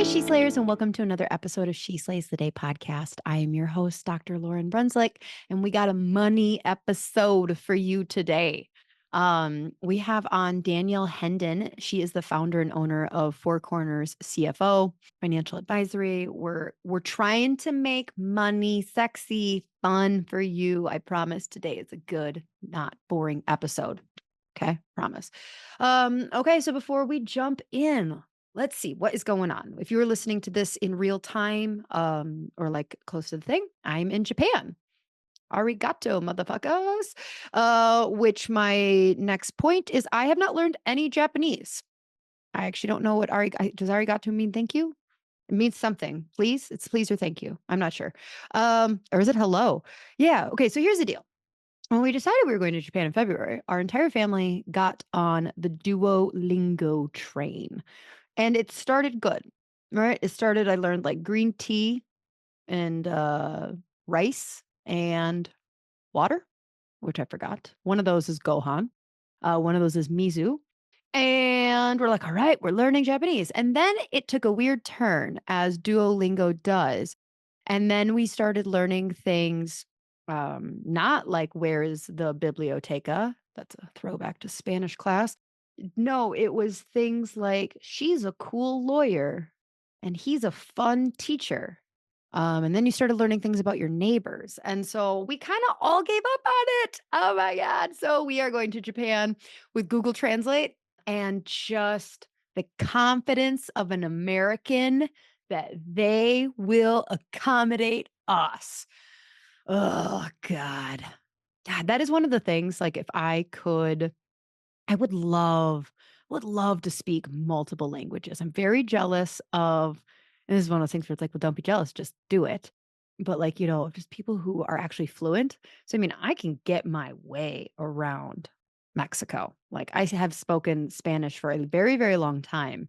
Hey, She Slayers, and welcome to another episode of She Slays the Day podcast. I am your host, Dr. Lauren Brunslick, and we got a money episode for you today. We have on Danielle Hendon. She is the founder and owner of Four Corners CFO, financial advisory. We're trying to make money sexy, fun for you. I promise today is a good, not boring episode. Okay, promise. Okay, so before we jump in, let's see what is going on. If you were listening to this in real time, or like close to the thing, I'm in Japan. Arigato, motherfuckers. Which my next point is I have not learned any Japanese. I actually don't know what does arigato mean thank you? It means something. Please? It's please or thank you. I'm not sure. Or is it hello? Yeah. Okay. So here's the deal. When we decided we were going to Japan in February, our entire family got on the Duolingo train. And it started good, right? I learned like green tea and rice and water, which I forgot. One of those is gohan. One of those is mizu. And we're like, all right, we're learning Japanese. And then it took a weird turn as Duolingo does. And then we started learning things, not like where is the biblioteca? That's a throwback to Spanish class. No, it was things like she's a cool lawyer and he's a fun teacher. And then you started learning things about your neighbors. And so we kind of all gave up on it. Oh my God. So we are going to Japan with Google Translate and just the confidence of an American that they will accommodate us. Oh God. God, that is one of the things, like if I could, I would love to speak multiple languages. I'm very jealous of, and this is one of those things where it's like, well, don't be jealous, just do it. But like, just people who are actually fluent. So, I mean, I can get my way around Mexico. Like I have spoken Spanish for a very, very long time.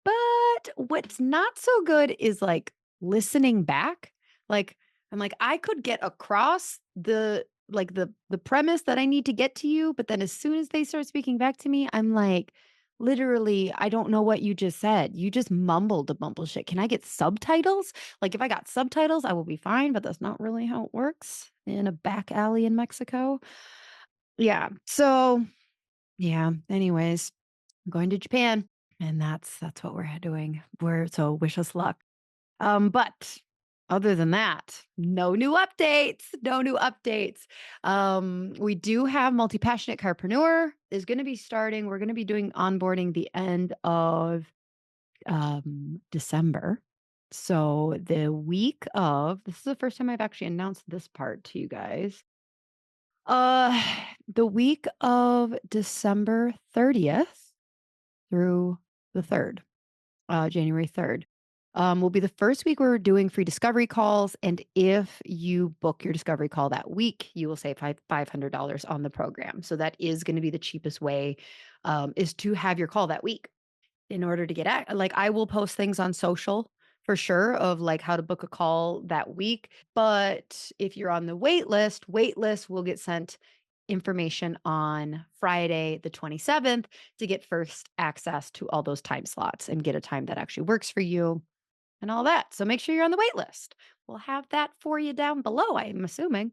But what's not so good is like listening back. Like I'm like, I could get across the premise that I need to get to you, but then as soon as they start speaking back to me, I'm like, literally, I don't know what you just said. You just mumbled a bumble shit. Can I get subtitles? Like if I got subtitles, I will be fine, but that's not really how it works in a back alley in Mexico. Yeah. So yeah. Anyways, I'm going to Japan, and that's what we're doing. So wish us luck. But other than that, no new updates. No new updates. We do have Multipassionate Chiropreneur is going to be starting. We're going to be doing onboarding the end of December. So the week of this is the first time I've actually announced this part to you guys. Uh, the week of December 30th through the 3rd, January 3rd, will be the first week where we're doing free discovery calls. And if you book your discovery call that week, you will save $500 on the program. So that is going to be the cheapest way, is to have your call that week in order to get at. Like I will post things on social for sure of like how to book a call that week. But if you're on the wait list will get sent information on Friday, the 27th, to get first access to all those time slots and get a time that actually works for you and all that. So make sure you're on the wait list. We'll have that for you down below, I'm assuming.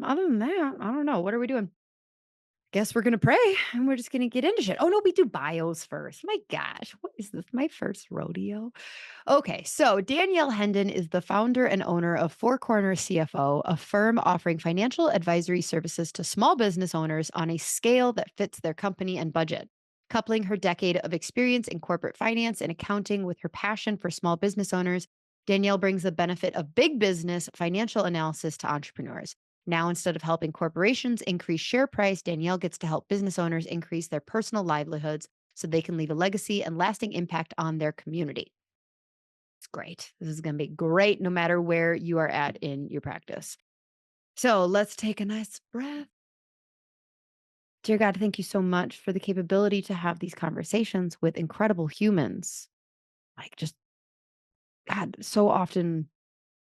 Other than that, I don't know. What are we doing? Guess we're going to pray and we're just going to get into shit. Oh, no, we do bios first. My gosh, what is this? My first rodeo? Okay, so Danielle Hendon is the founder and owner of Four Corners CFO, a firm offering financial advisory services to small business owners on a scale that fits their company and budget. Coupling her decade of experience in corporate finance and accounting with her passion for small business owners, Danielle brings the benefit of big business financial analysis to entrepreneurs. Now, instead of helping corporations increase share price, Danielle gets to help business owners increase their personal livelihoods so they can leave a legacy and lasting impact on their community. It's great. This is going to be great no matter where you are at in your practice. So let's take a nice breath. Dear God, thank you so much for the capability to have these conversations with incredible humans. Like just, God, so often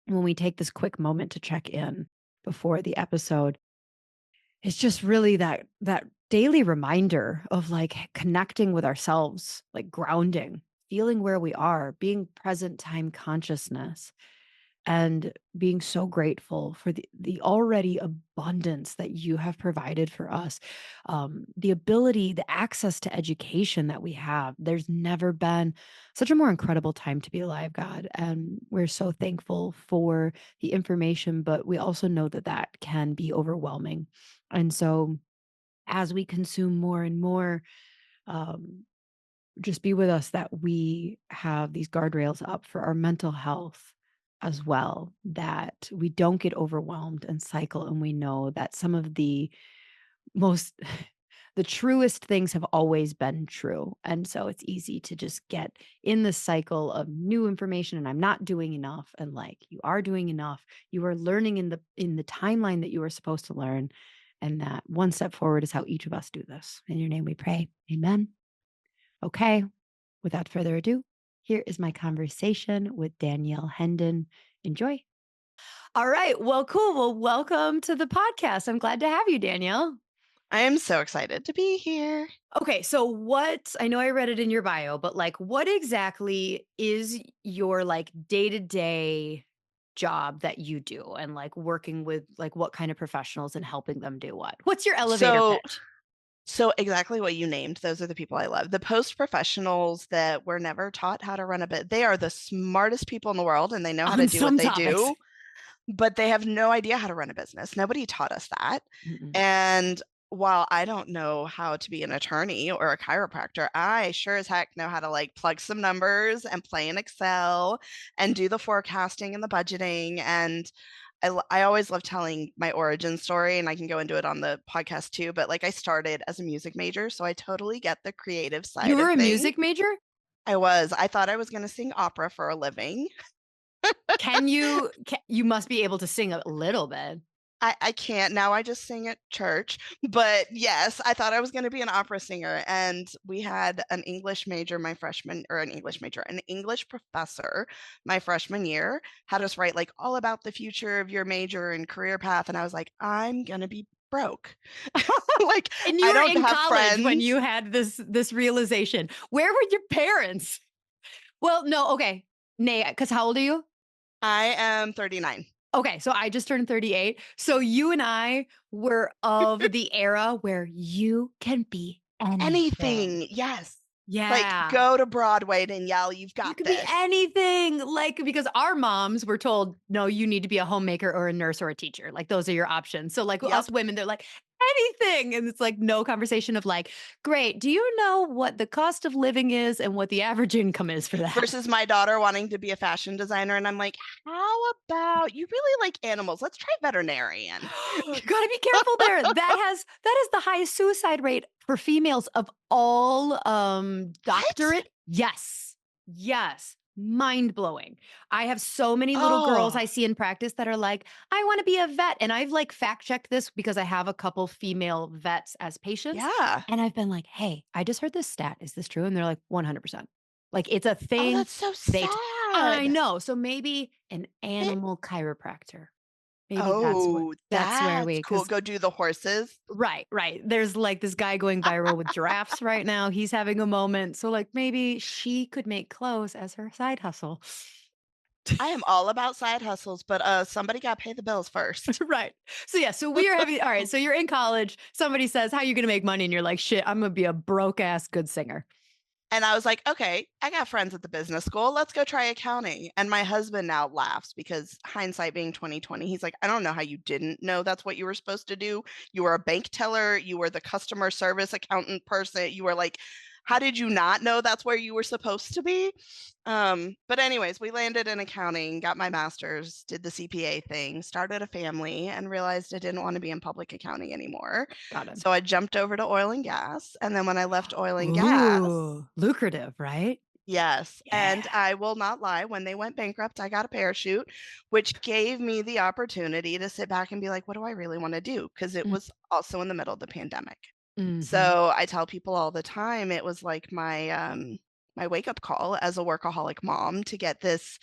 when we take this quick moment to check in before the episode, it's just really that daily reminder of like connecting with ourselves, like grounding. feeling where we are, being present time consciousness, and being so grateful for the already abundance that you have provided for us. The ability, the access to education that we have. There's never been such a more incredible time to be alive, God. And we're so thankful for the information, but we also know that that can be overwhelming. And so as we consume more and more, um, just be with us that we have these guardrails up for our mental health as well, that we don't get overwhelmed and cycle. And we know that some of the most, the truest things have always been true. And so it's easy to just get in the cycle of new information and I'm not doing enough. And like, you are doing enough. You are learning in the timeline that you were supposed to learn. And that one step forward is how each of us do this. In your name we pray. Amen. Okay. Without further ado, here is my conversation with Danielle Hendon. Enjoy. All right. Well, cool. Well, welcome to the podcast. I'm glad to have you, Danielle. I am so excited to be here. Okay. So, I know I read it in your bio, but like, what exactly is your like day to day job that you do and like working with like what kind of professionals and helping them do what? What's your elevator So, pitch? so exactly what you named, those are the people I love. The post professionals that were never taught how to run a bit. They are the smartest people in the world and they know how to On do what some they topics. do, but they have no idea how to run a business. Nobody taught us that. Mm-mm. And while I don't know how to be an attorney or a chiropractor, I sure as heck know how to like plug some numbers and play in Excel and do the forecasting and the budgeting. And I always love telling my origin story, and I can go into it on the podcast too. But like, I started as a music major, so I totally get the creative You side were of a things. music major? I thought I was going to sing opera for a living. You must be able to sing a little bit. I can't now. I just sing at church. But yes, I thought I was going to be an opera singer. And we had an English major my freshman, or an English major, an English professor my freshman year had us write like all about the future of your major and career path. And I was like, I'm going to be broke. Like, And you I were don't in have college when friends. you had this realization. Where were your parents? Well, no, okay. Nay, because how old are you? I am 39. Okay, so I just turned 38. So you and I were of the era where you can be anything. Anything. Yes. Like, Yeah. go to Broadway, Danielle. You've You got could be this. anything, like, because our moms were told, no, you need to be a homemaker or a nurse or a teacher. Like, those are your options. So, like, us Yep. women, they're like, anything. And it's like no conversation of like, great. Do you know what the cost of living is and what the average income is for that? Versus my daughter wanting to be a fashion designer. And I'm like, how about you really like animals? Let's try veterinarian. Gotta be careful there. That is the highest suicide rate for females of all What? doctorate. Yes. Yes. Mind blowing. I have so many little girls Oh, I see in practice that are like, I want to be a vet. And I've like fact checked this because I have a couple female vets as patients. yeah. And I've been like, hey, I just heard this stat. Is this true? And they're like, 100%. Like it's a Oh, thing. that's so They, I sad. know. So maybe an They, animal chiropractor. Maybe oh, that's where that's we cool. 'cause Go do the horses. right, right. There's, like, this guy going viral with giraffes right now, he's having a moment, so, like, maybe she could make clothes as her side hustle. I am all about side hustles, but somebody got to pay the bills first. Right. So, yeah, so we are having alright, so you're in college, somebody says, "How you gonna make money?" And you're like, "Shit, I'm gonna be a broke ass good singer." And I was like, okay, I got friends at the business school. Let's go try accounting. And my husband now laughs because hindsight being 2020, he's like, I don't know how you didn't know that's what you were supposed to do. You were a bank teller, you were the customer service accountant person. You were like, how did you not know that's where you were supposed to be? But anyways, we landed in accounting, got my master's, did the CPA thing, started a family, and realized I didn't want to be in public accounting anymore. Got it. So I jumped over to oil and gas. And then when I left oil and gas, Ooh, lucrative, right? yes, Yeah. and I will not lie, when they went bankrupt, I got a parachute, which gave me the opportunity to sit back and be like, "What do I really wanna do?" Because it Mm, was also in the middle of the pandemic. mhm. So, I tell people all the time, it was like my wake-up call as a workaholic mom to get this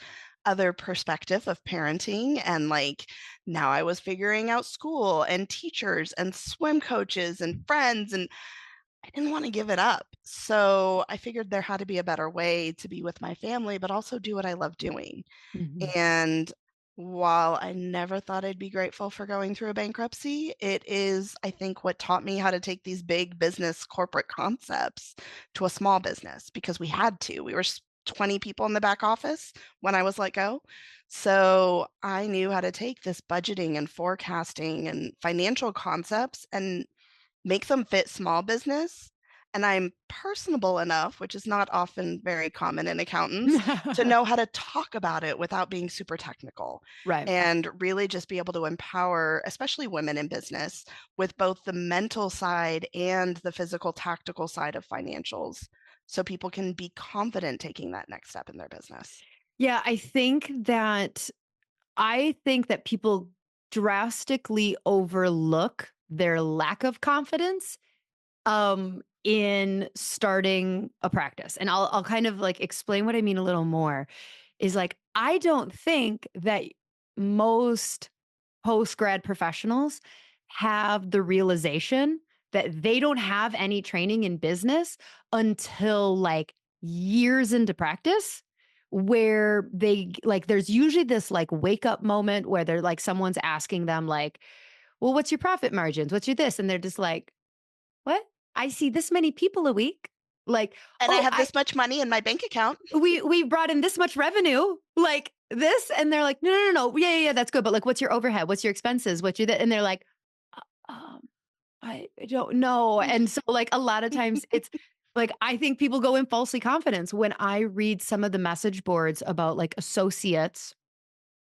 other perspective of parenting, and, like, now I was figuring out school and teachers and swim coaches and friends, and I didn't want to give it up. So I figured there had to be a better way to be with my family, but also do what I love doing. Mhm. And while I never thought I'd be grateful for going through a bankruptcy, it is, I think, what taught me how to take these big business corporate concepts to a small business because we had to. We were 20 people in the back office when I was let go. So I knew how to take this budgeting and forecasting and financial concepts and make them fit small business. And I'm personable enough, which is not often very common in accountants, to know how to talk about it without being super technical Right. and really just be able to empower, especially women in business, with both the mental side and the physical, tactical side of financials so people can be confident taking that next step in their business. Yeah, I think that people drastically overlook their lack of confidence in starting a practice. And I'll kind of like explain what I mean a little more is like I don't think that most post grad professionals have the realization that they don't have any training in business until like years into practice where like there's usually this like wake up moment where they're like someone's asking them like, well, what's your profit margins, what's your this, and they're just like, what? I see this many people a week. Like, And I oh, have I this much money in my bank account. we brought in this much revenue, like this, and they're like, no, no, no, no, yeah, yeah, yeah, that's good, but like, what's your overhead? What's your expenses? What you? And they're like, um, I don't know. And so, like, a lot of times, it's like I think people go in falsely confident when I read some of the message boards about like associates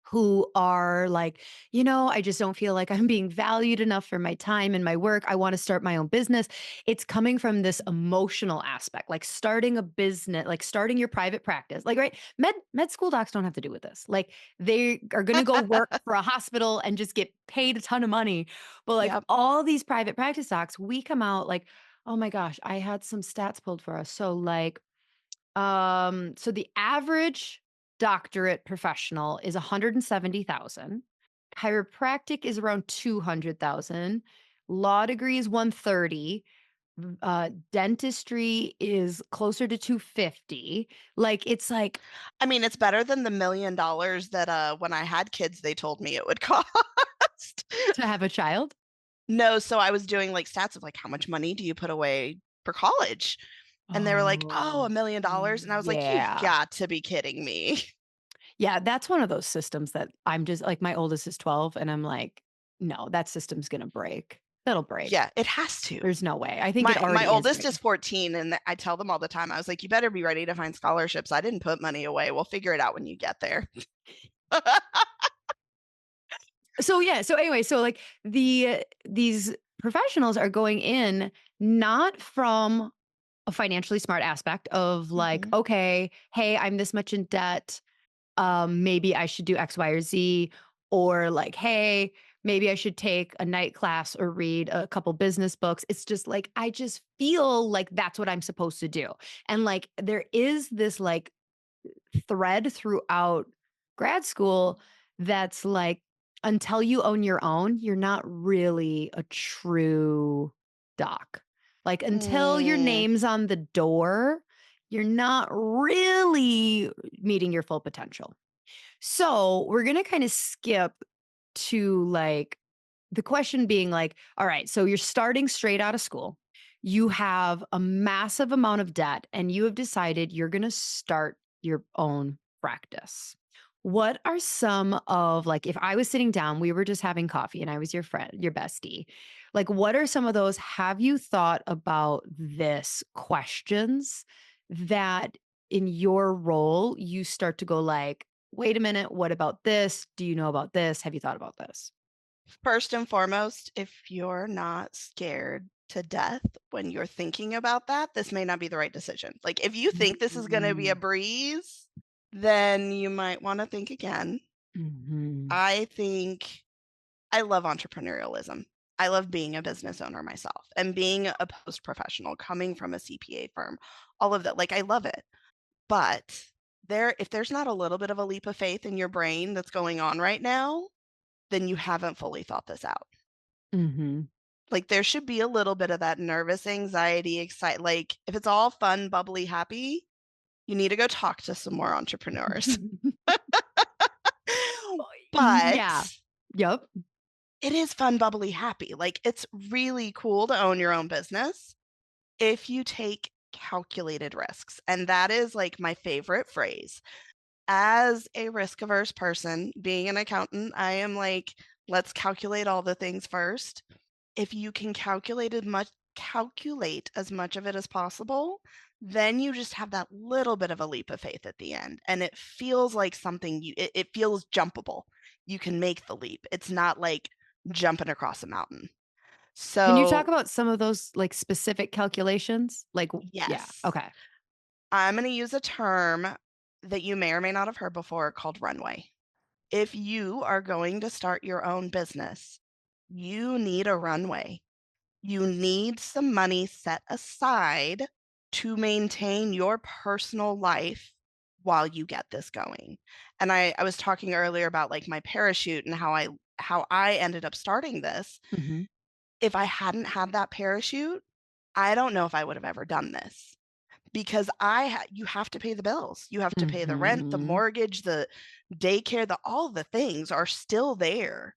who are like, I just don't feel like I'm being valued enough for my time and my work. I want to start my own business. It's coming from this emotional aspect, like starting a business, like starting your private practice. Like, right, med school docs don't have to do with this. Like, they are going to go work for a hospital and just get paid a ton of money. But like Yep. all these private practice docs, we come out like, oh my gosh, I had some stats pulled for us. So like so the average doctorate professional is 170,000. Chiropractic is around 200,000. Law degree is 130. Dentistry is closer to 250. Like it's like I mean, it's better than the $1,000,000 that, when I had kids, they told me it would cost. to have a child. No, so I was doing, like, stats of, like, how much money do you put away for college? And they were like, "Oh, Oh, $1,000,000." And I was like, "You've yeah. got to be kidding me." Yeah, that's one of those systems that I'm just like my oldest is 12 and I'm like, no, that system's going to break. That'll break. Yeah, it has to. There's no way. I think it My already is oldest is breaking. 14, and I tell them all the time, I was like, "You better be ready to find scholarships. I didn't put money away. We'll figure it out when you get there." So yeah, so anyway, so like these professionals are going in not from a financially smart aspect of like, Mhm. okay, hey, I'm this much in debt. Maybe I should do X, Y, or Z, or like, hey, maybe I should take a night class or read a couple business books. It's just like I just feel like that's what I'm supposed to do. And like there is this like thread throughout grad school that's like until you own your own, you're not really a true doc. Like until your Mm. name's on the door, you're not really meeting your full potential. So, we're going to kind of skip to like the question being like, all right, so you're starting straight out of school. You have a massive amount of debt and you have decided you're going to start your own practice. What are some of like if I was sitting down, we were just having coffee and I was your friend, your bestie. Like what are some of those have you thought about this questions that in your role you start to go like, wait a minute, what about this? Do you know about this? Have you thought about this? First and foremost, if you're not scared to death when you're thinking about that, this may not be the right decision. Like, if you think this is gonna be a Mm. breeze, then you might wanna think again. Mhm. I think I love entrepreneurialism. I love being a business owner myself and being a post-professional coming from a CPA firm, all of that, like, I love it. But if there's not a little bit of a leap of faith in your brain that's going on right now, then you haven't fully thought this out. Mhm. Like, there should be a little bit of that nervous anxiety, like, if it's all fun, bubbly, happy, you need to go talk to some more entrepreneurs. Yeah. But Yep. it is fun, bubbly, happy. Like, it's really cool to own your own business if you take calculated risks. And that is like my favorite phrase. As a risk averse person, being an accountant, I am like, let's calculate all the things first. If you can calculate as much of it as possible, then you just have that little bit of a leap of faith at the end. And it feels like something it feels jumpable. You can make the leap. It's not like jumping across a mountain. Can you talk So, about some of those like specific calculations? Yeah. yes, Okay. I'm going to use a term that you may or may not have heard before called runway. If you are going to start your own business, you need a runway. You need some money set aside to maintain your personal life while you get this going. And I was talking earlier about like my parachute and how I ended up starting this. Mhm. If I hadn't had that parachute, I don't know if I would have ever done this because you have to pay the bills. You have to pay the rent, the Mhm. mortgage, the daycare, all the things are still there.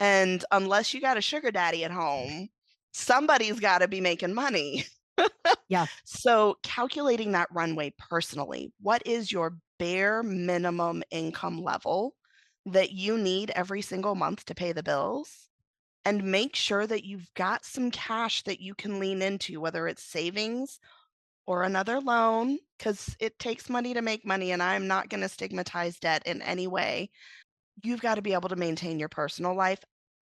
And unless you got a sugar daddy at home, somebody's got to be making money. Yeah. So, calculating that runway personally, what is your bare minimum income level that you need every single month to pay the bills? And make sure that you've got some cash that you can lean into, whether it's savings or another loan, because it takes money to make money. And I'm not going to stigmatize debt in any way. You've got to be able to maintain your personal life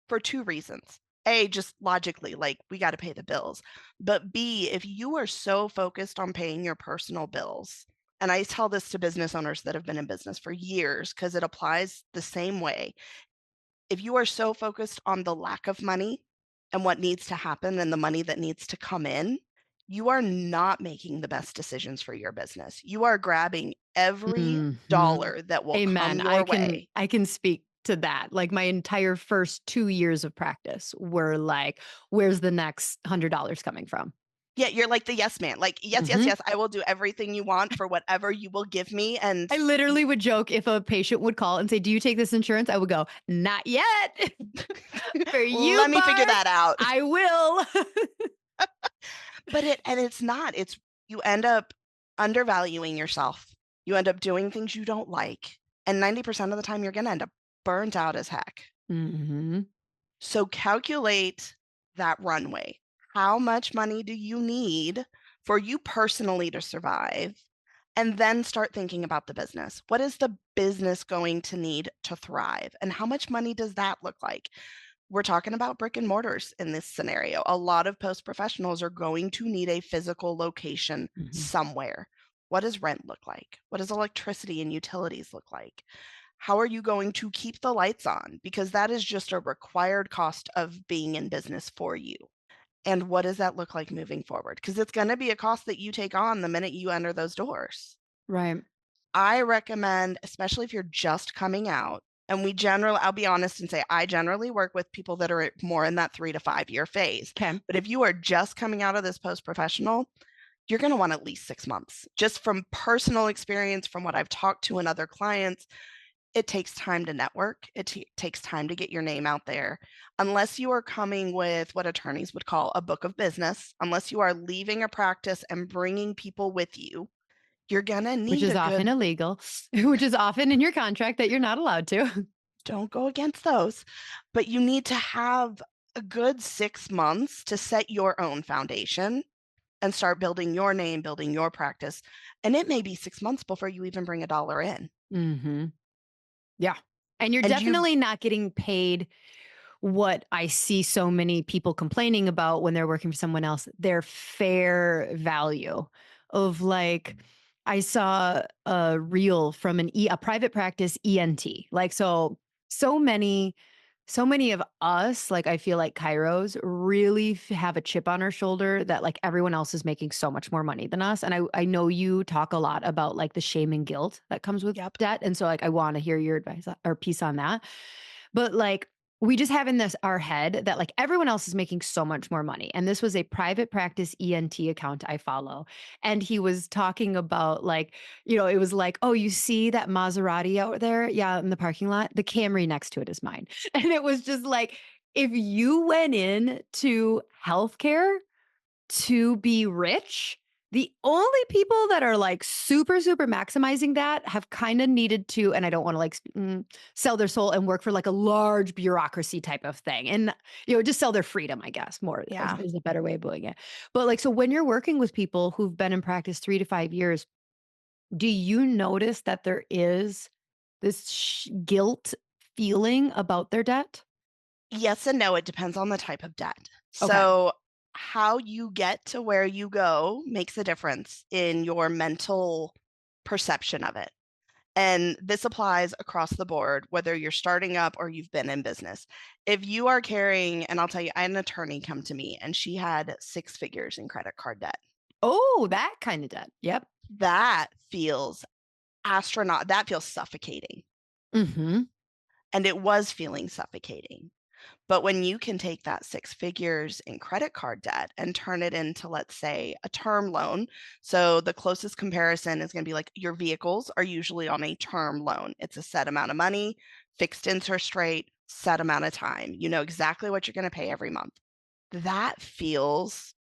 for 2 reasons. A, just logically, like, we gotta pay the bills. But B, if you are so focused on paying your personal bills, and I tell this to business owners that have been in business for years because it applies the same way. If you are so focused on the lack of money and what needs to happen and the money that needs to come in, you are not making the best decisions for your business. You are grabbing every Mhm. dollar that will come Amen. your way. I can speak to that. Like my entire first 2 years of practice were like, where's the next $100 coming from? Yeah, you're like the yes man. Like, "Yes, yes, Mhm. yes, I will do everything you want for whatever you will give me," and I y literally would joke if a patient would call and say, "Do you take this insurance?" I would go, "Not yet." For you, let me figure Barb, that out. I will. But it's not. You end up undervaluing yourself. You end up doing things you don't like, and 90% of the time, you're gonna end up burnt out as heck. Mhm. So calculate that runway. How much money do you need for you personally to survive? And then start thinking about the business. What is the business going to need to thrive? And how much money does that look like? We're talking about brick and mortars in this scenario. A lot of post professionals are going to need a physical location Mhm. somewhere. What does rent look like? What does electricity and utilities look like? How are you going to keep the lights on? Because that is just a required cost of being in business for you. And what does that look like moving forward? Because it's going to be a cost that you take on the minute you enter those doors. Right. I recommend, especially if you're just coming out, and I'll be honest and say, I generally work with people that are more in that 3 to 5 year phase. 'Kay. But if you are just coming out of this post professional, you're going to want at least 6 months. Just from personal experience, from what I've talked to and other clients, it takes time to network. It takes time to get your name out there. Unless you are coming with what attorneys would call a book of business, unless you are leaving a practice and bringing people with you, you're going to Which need is a often good illegal, which is often in your contract that you're not allowed to. don't go against those, but you need to have a good 6 months to set your own foundation and start building your name, building your practice. And it may be 6 months before you even bring a dollar in. Mhm. Yeah. And you're And you definitely not getting paid what I see so many people complaining about when they're working for someone else, their fair value of like, I saw a reel from a private practice ENT. Like, so many of us, like, I feel like Kairos really have a chip on our shoulder that like everyone else is making so much more money than us. And I know you talk a lot about like the shame and guilt that comes with Yep. debt. And so like, I want to hear your advice or piece on that. But like, we just have in this our head that like everyone else is making so much more money. And this was a private practice ENT account I follow. And he was talking about like, it was like, oh, you see that Maserati out there? Yeah, in the parking lot. The Camry next to it is mine. And it was just like, if you went in to healthcare to be rich, the only people that are like super, super maximizing that have kind of needed to, and I don't want to like sell their soul and work for like a large bureaucracy type of thing. And, just sell their freedom, I guess, more Yeah. is a better way of doing it. But like, so when you're working with people who've been in practice 3 to 5 years, do you notice that there is this guilt feeling about their debt? Yes and no, it depends on the type of debt. Okay. So, how you get to where you go makes a difference in your mental perception of it. And this applies across the board, whether you're starting up or you've been in business. If you are carrying, and I'll tell you, I had an attorney come to me and she had 6 figures in credit card debt. Oh, that kind of debt. Yep. That feels that feels suffocating. Hmm. And it was feeling suffocating. But when you can take that 6 figures in credit card debt and turn it into, let's say, a term loan. So the closest comparison is going to be like your vehicles are usually on a term loan. It's a set amount of money, fixed interest rate, set amount of time. You know exactly what you're going to pay every month. That feels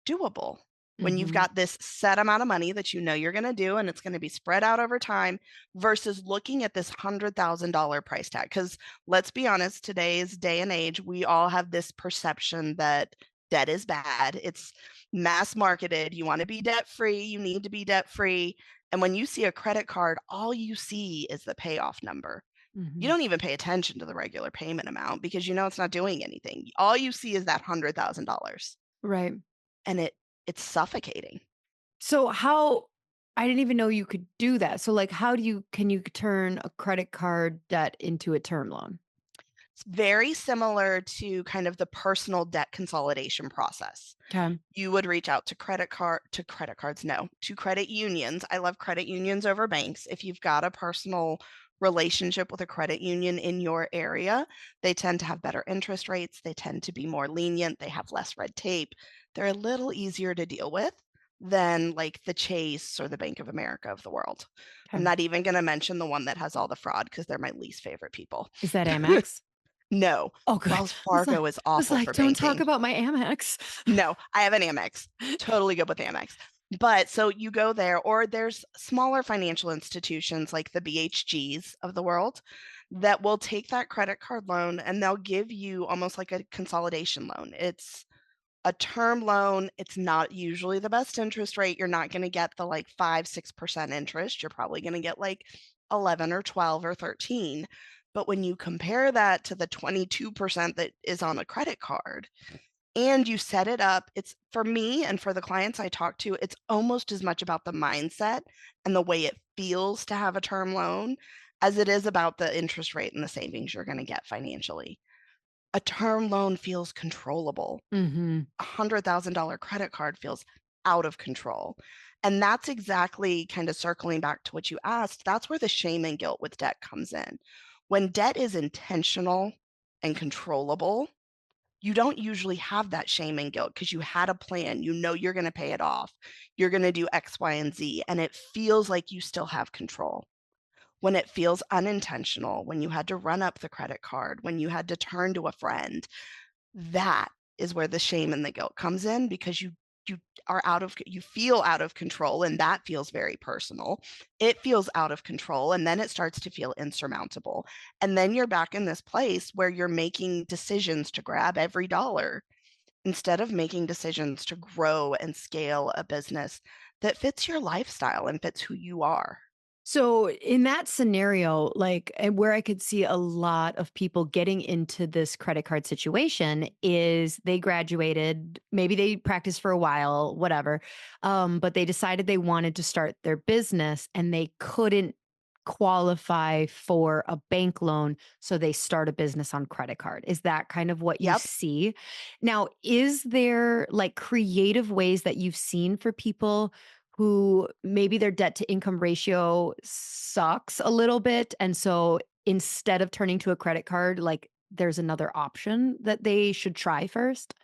doable when you've Hmm. got this set amount of money that you know you're going to do and it's going to be spread out over time versus looking at this $100,000 price tag. Because let's be honest, today's day and age, we all have this perception that debt is bad. It's mass marketed. You want to be debt free, you need to be debt free. And when you see a credit card, all you see is the payoff number. You Hmm. don't even pay attention to the regular payment amount because you know it's not doing anything. All you see is that $100,000 Right. and it's suffocating. So I didn't even know you could do that. So like can you turn a credit card debt into a term loan? It's very similar to kind of the personal debt consolidation process. Okay. You would reach out to credit cards, no, to credit unions. I love credit unions over banks. If you've got a personal relationship with a credit union in your area, they tend to have better interest rates. They tend to be more lenient. They have less red tape. They're a little easier to deal with than like the Chase or the Bank of America of the world. I'm Okay. not even going to mention the one that has all the fraud because they're my least favorite people. Is that Amex? No, Oh, good. Wells Fargo is I was awful like, for don't talk banking. about my Amex. No, I have an Amex. Totally good with Amex. But so you go there, or there's smaller financial institutions like the BHGs of the world that will take that credit card loan and they'll give you almost like a consolidation loan. It's a term loan. It's not usually the best interest rate. You're not going to get the like 5, 6% interest. You're probably going to get like 11 or 12 or 13. But when you compare that to the 22% that is on a credit card, and you set it up, it's for me and for the clients I talk to, it's almost as much about the mindset and the way it feels to have a term loan as it is about the interest rate and the savings you're going to get financially. A term loan feels controllable. Hmm. A $100,000 credit card feels out of control. And that's exactly kind of circling back to what you asked. That's where the shame and guilt with debt comes in. When debt is intentional and controllable, you don't usually have that shame and guilt because you had a plan. You know you're going to pay it off. You're going to do X, Y, and Z. And it feels like you still have control. When it feels unintentional, when you had to run up the credit card, when you had to turn to a friend, that is where the shame and the guilt comes in because you feel out of control and that feels very personal. It feels out of control and then it starts to feel insurmountable. And then you're back in this place where you're making decisions to grab every dollar instead of making decisions to grow and scale a business that fits your lifestyle and fits who you are. So in that scenario, like, and where I could see a lot of people getting into this credit card situation is they graduated, maybe they practiced for a while, whatever. But they decided they wanted to start their business and they couldn't qualify for a bank loan. So they start a business on credit card. Is that kind of what you Yep. see? Now, is there like creative ways that you've seen for people who maybe their debt to income ratio sucks a little bit, and so instead of turning to a credit card, like there's another option that they should try first?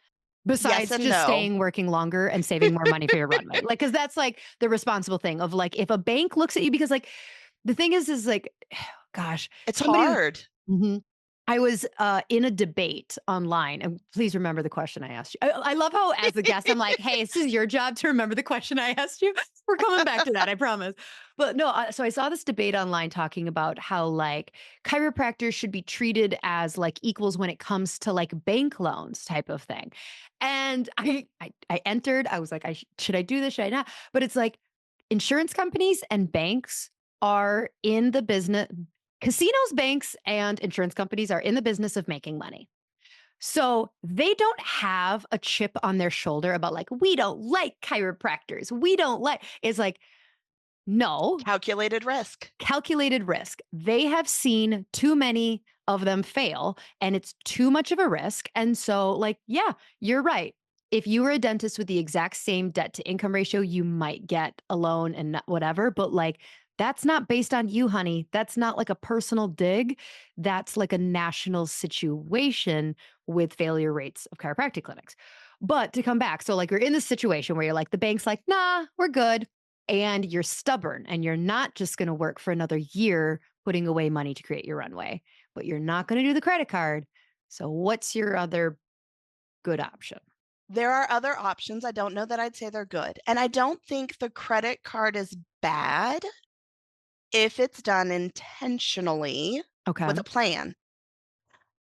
Yes Besides and just no. staying working longer and saving more money for your runway. Like, cause that's like the responsible thing of like, if a bank looks at you, because like the thing is like, gosh, It's somebody hard. Mhm. I was, in a debate online, and please remember the question I asked you. I love how as a guest, I'm like, "Hey, this is your job to remember the question I asked you." We're coming back to that, I promise. But no, so I saw this debate online talking about how, like, chiropractors should be treated as, like, equals when it comes to, like, bank loans type of thing. And I entered, I was like, "Should I do this? Should I not?" But it's like, insurance companies and banks are in the business. Casinos, banks, and insurance companies are in the business of making money. So they don't have a chip on their shoulder about like, we don't like chiropractors. We don't like, it's like, no, Calculated risk. calculated risk. They have seen too many of them fail and it's too much of a risk. And so, like, yeah, you're right. If you were a dentist with the exact same debt to income ratio, you might get a loan and whatever. But like, that's not based on you, honey. That's not like a personal dig. That's like a national situation with failure rates of chiropractic clinics. But to come back, so like you're in this situation where you're like, the bank's like, nah, we're good, and you're stubborn and you're not just going to work for another year putting away money to create your runway, but you're not going to do the credit card. So, what's your other good option? There are other options. I don't know that I'd say they're good. And I don't think the credit card is bad if it's done intentionally Okay. with a plan.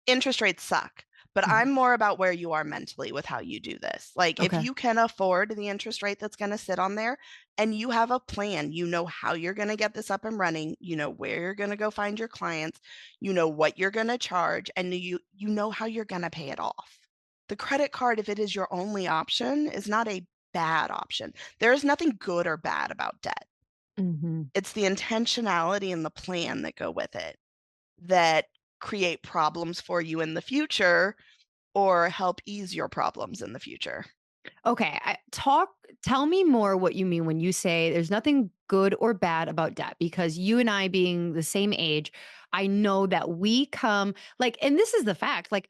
Interest rates suck, but Mhm. I'm more about where you are mentally with how you do this. Like, if Okay. you can afford the interest rate that's going to sit on there and you have a plan, you know how you're going to get this up and running, you know where you're going to go find your clients, you know what you're going to charge, and you know how you're going to pay it off. The credit card, if it is your only option, is not a bad option. There is nothing good or bad about debt. Hmm. It's the intentionality and the plan that go with it that create problems for you in the future or help ease your problems in the future. Okay. Tell me more what you mean when you say there's nothing good or bad about debt, because you and I being the same age, I know that we come like, and this is the fact, like,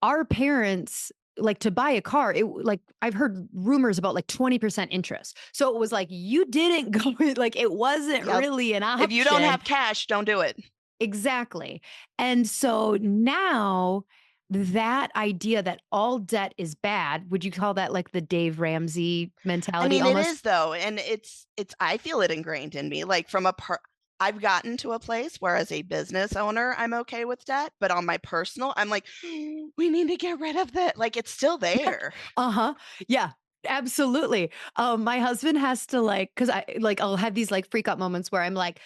our parents, like, to buy a car, like, I've heard rumors about like 20% interest. So it was like you didn't go like it wasn't Yep. really an If you don't option. have cash, don't do it. Exactly. And so now that idea that all debt is bad, would you call that like the Dave Ramsey I mentality mean, it almost? is though, and it's I feel it ingrained in me. Like from a part I've gotten to a place where as a business owner, I'm okay with debt, but on my personal, I'm like, we need to get rid of that. Like it's still there. Uh-huh. Yeah. Absolutely. My husband has to like, cause I like, I'll have these like freak out moments where I'm like,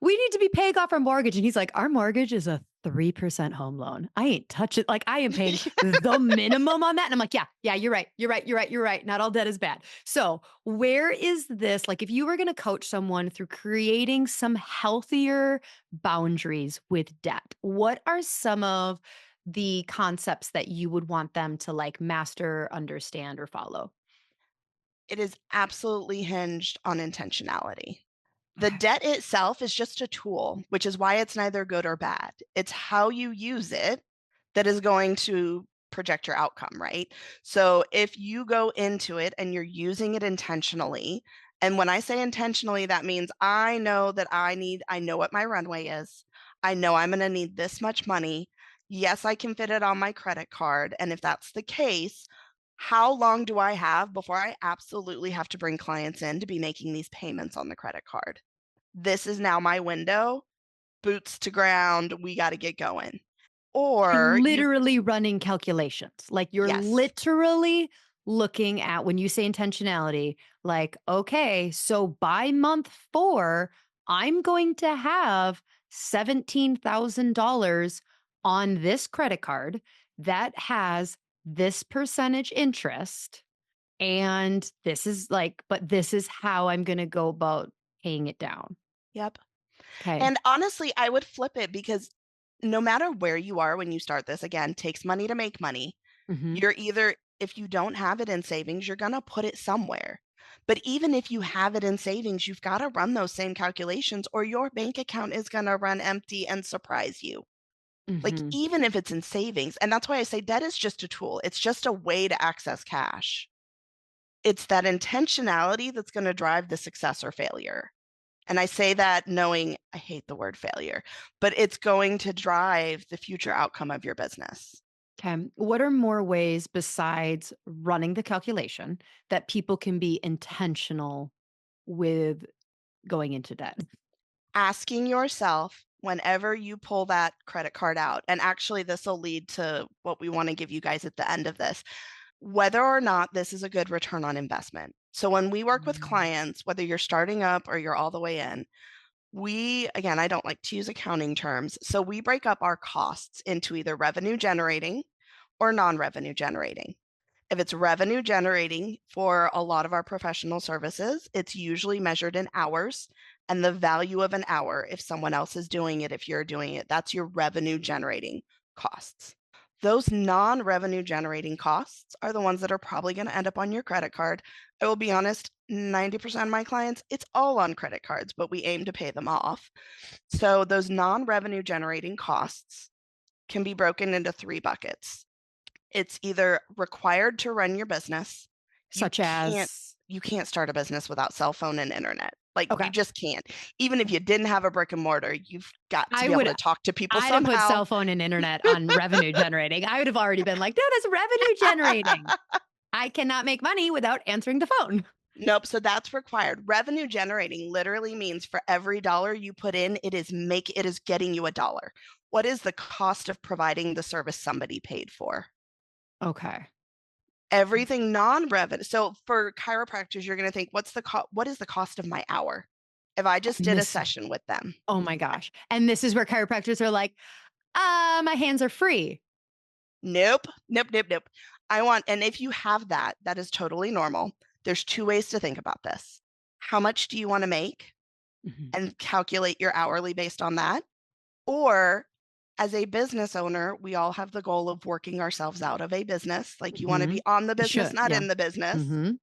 we need to be paying off our mortgage. And he's like, our mortgage is a 3% home loan. I ain't touch it. Like I am paying the minimum on that. And I'm like, yeah, yeah, you're right. You're right. You're right. You're right. Not all debt is bad. So where is this? Like if you were going to coach someone through creating some healthier boundaries with debt, what are some of the concepts that you would want them to like master, understand, or follow? It is absolutely hinged on intentionality. The Okay. debt itself is just a tool, which is why it's neither good or bad. It's how you use it that is going to project your outcome, right? So if you go into it and you're using it intentionally, and when I say intentionally, that means I know that I know what my runway is. I know I'm going to need this much money. Yes, I can fit it on my credit card. And if that's the case, how long do I have before I absolutely have to bring clients in to be making these payments on the credit card? This is now my window, boots to ground, we got to get going. Or you, Literally running calculations. Like you're yes, literally looking at when you say intentionality, like, okay, so by month 4, I'm going to have $17,000 on this credit card that has this percentage interest. And this is like, but this is how I'm going to go about paying it down. yep. Okay. And honestly, I would flip it because no matter where you are when you start this, again, takes money to make money. Hmm. You're either, if you don't have it in savings, you're going to put it somewhere. But even if you have it in savings, you've got to run those same calculations or your bank account is going to run empty and surprise you. Like, Mhm. even if it's in savings, and that's why I say debt is just a tool. It's just a way to access cash. It's that intentionality that's going to drive the success or failure. And I say that knowing I hate the word failure, but it's going to drive the future outcome of your business. Okay. What are more ways besides running the calculation that people can be intentional with going into debt? Asking yourself whenever you pull that credit card out, and actually, this will lead to what we want to give you guys at the end of this, whether or not this is a good return on investment. So, when we work with Mm. clients, whether you're starting up or you're all the way in, again, I don't like to use accounting terms. So, we break up our costs into either revenue generating or non revenue generating. If it's revenue generating for a lot of our professional services, it's usually measured in hours and the value of an hour. If someone else is doing it, if you're doing it, that's your revenue generating costs. Those non revenue generating costs are the ones that are probably going to end up on your credit card. I will be honest, 90% of my clients, it's all on credit cards, but we aim to pay them off. So those non revenue generating costs can be broken into three buckets. It's either required to run your business. You Such can't as, you can't start a business without cell phone and internet. Like, you okay. just can't. Even if you didn't have a brick and mortar, you've got to I be able would to talk to people I'd have put somehow. cell phone and internet on revenue generating. I would have already been like, that is revenue generating. I cannot make money without answering the phone. Nope, so that's required. Revenue generating literally means for every dollar you put in, it is getting you a dollar. What is the cost of providing the service somebody paid for? Okay. Everything non-revenue. So for chiropractors, you're going to think, what is the cost of my hour if I just And did a this, session with them? oh my gosh. And this is where chiropractors are like, my hands are free. Nope, nope, nope, nope. And if you have that, that is totally normal. There's two ways to think about this. How much do you want to make? Mhm. And calculate your hourly based on that. Or as a business owner, we all have the goal of working ourselves out of a business. Like, you want to be Mhm. on the You business, should. not Yeah. in the business. Mhm.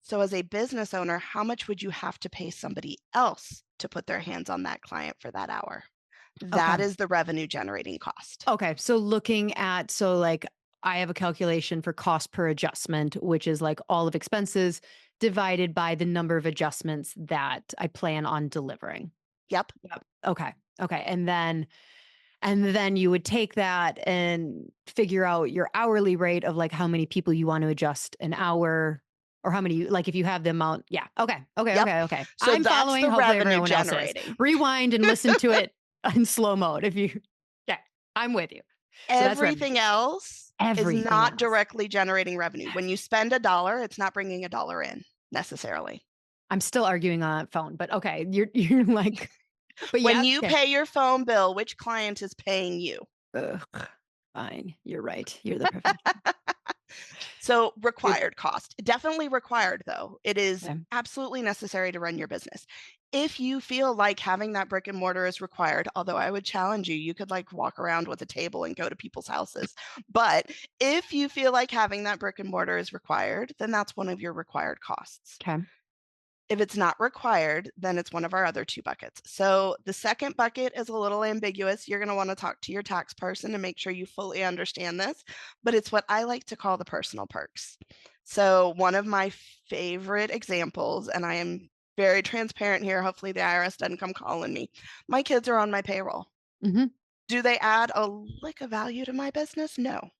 So, as a business owner, how much would you have to pay somebody else to put their hands on that client for that hour? Okay. That is the revenue generating cost. Okay. So looking at, like I have a calculation for cost per adjustment, which is like all of expenses divided by the number of adjustments that I plan on delivering. Yep. Yep. Okay. Okay. And then you would take that and figure out your hourly rate of like how many people you want to adjust an hour or how many, like if you have the amount. Yeah. Okay. Okay. Yep. Okay. Okay. So I'm that's following. the Hopefully revenue everyone else is. generating. Rewind and listen to it in slow mode. If you, yeah, I'm with you. So that's revenue. Everything else is Everything not else. directly generating revenue. When you spend a dollar, it's not bringing a dollar in necessarily. I'm still arguing on that phone, but okay. You're like, but When yeah. you Okay. pay your phone bill, which client is paying you? Ugh, fine. You're right. You're the professional. So You're, required cost, definitely required though. It is okay. absolutely necessary to run your business. If you feel like having that brick and mortar is required, although I would challenge you, you could like walk around with a table and go to people's houses. But if you feel like having that brick and mortar is required, then that's one of your required costs. Okay. If it's not required, then it's one of our other two buckets. So the second bucket is a little ambiguous. You're going to want to talk to your tax person to make sure you fully understand this, but it's what I like to call the personal perks. So one of my favorite examples, and I am very transparent here, hopefully the IRS doesn't come calling me. My kids are on my payroll. Mhm. Do they add a lick of value to my business? No,